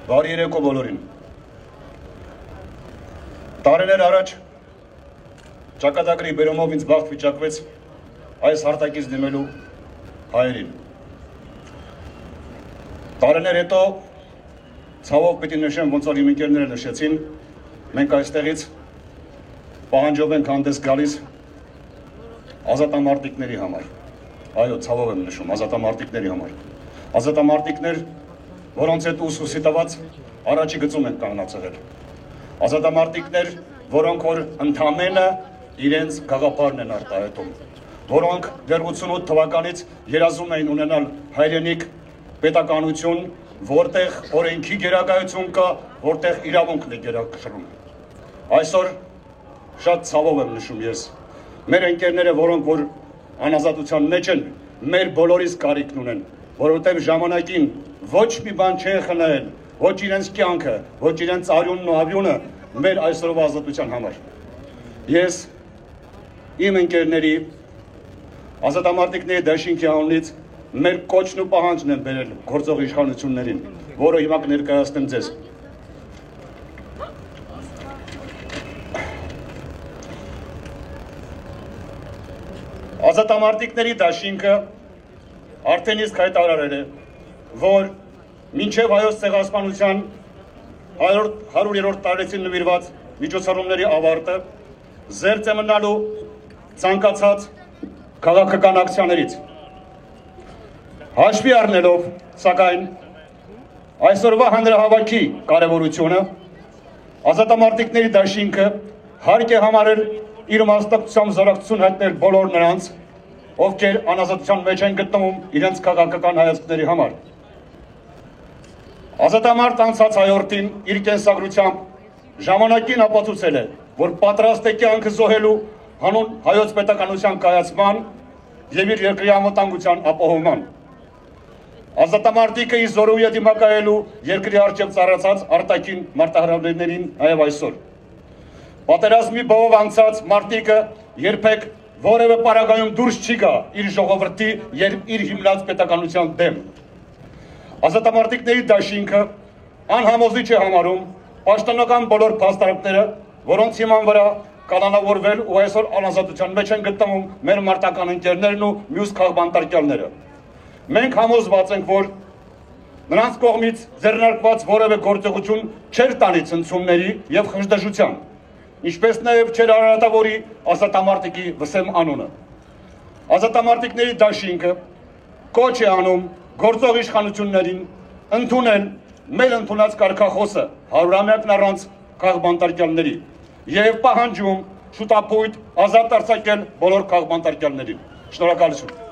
Բարի երեկո բոլորին։ Տարիներ առաջ ճակատագրի բերումով ինձ բախտ վիճակվեց այս հարթակից դիմելու հայերին։ Տարիներ հետո ցավով պիտի նշեմ, ոնց որ իմ ընկերները նշեցին, մենք այստեղից պահանջով ենք հանդես գալիս ազատամարտիկների համար։ Այո, ցավով եմ նշում, ազատամարտիկների համար։ Ազատամարտիկներ, որոնց հետ ուսուսի տված առաջի գծում են կանգնած եղել։ Ազատամարտիկներ, որոնք որ ընդամենը իրենց գաղափարն են արտահայտում, որոնք դեռ 88 թվականից երազում էին ունենալ հայրենիք պետականություն, որտեղ օրենքի գերակայություն կա, որտեղ իրավունքն է գերակշռում։ Այսօր շատ ցավով եմ նշում ես, մեր ընկերները, որոնք որ անազատության մեջ են, մեր բոլորիս կարիքն ունեն, որովհետև ժամանակին ոչ մի բան չեն խնայել, ոչ իրենց կյանքը, ոչ իրենց արյունն ու ավյունը մեր այսօրվա ազատության համար։ Ես իմ ընկերների ազատամարտիկների դաշինքի անունից մեր կոչն ու պահանջն եմ բերել գործող իշխանություններին, որը հիմա կներկայացնեմ ձեզ։ Ազատամարտիկների դաշինքը արդեն իսկ հայտարարել է, որ մինչև հայոց ցեղասպանության 100-րդ տարելիցին նվիրված միջոցառումների ավարտը զերծ է մնալու ցանկացած քաղաքական ակցիաներից։ Հաշվի առնելով, սակայն, այսօրվա հանրահավաքի կարևորությունը, ազատամարտիկների դաշինքը հարկ է համարել իր մասնակցությամբ զորակցություն հայտնել բոլոր նրանց, ովքեր անազատության մեջ են գտնվում իրենց քաղաքական հայացքների համար։ Ազատամարտ անցած հայորդին իր կենսագրությամբ ժամանակին ապացուցել է, որ պատրաստ է կյանքը զոհելու հանուն հայոց պետականության կայացման եւ իր երկրի անվտանգության ապահովման։ Ազատամարտիկը իր զորու է դիմակայելու երկրի առջև ծառացած արտաքին մարտահրավերներին այև այսօր։ Պատերազմի բովով անցած մարտիկը երբեք որևէ պարագայում դուրս չի գա իր ժողովրդի եւ իր հիմնած պետականության դեմ։ Ազատամարտիկների դաշինքը անհամոզիչ է համարում պաշտոնական բոլոր փաստարկները, որոնց հիման վրա կանոնավորվել ու այսօր անազատության մեջ են գտնվում մեր մարտական ընկերներն ու մյուս քաղբանտարկյալները։ Մենք համոզված ենք, որ նրանց կողմից ձեռնարկված որևէ գործողություն չէր տանի ցնցումների եւ խժդժության, ինչպես նաև չէր արարատավորի ազատամարտիկի վսեմ անունը։ Ազատամարտիկների դաշինքը կոչ է անում գործող իշխանություններին ընդունել մեր ընդունած կարգախոսը 100-ամյակն առանց քաղբանտարկյալների եւ պահանջում շուտապույտ ազատ արձակել բոլոր քաղբանտարկյալներին։ Շնորհակալություն։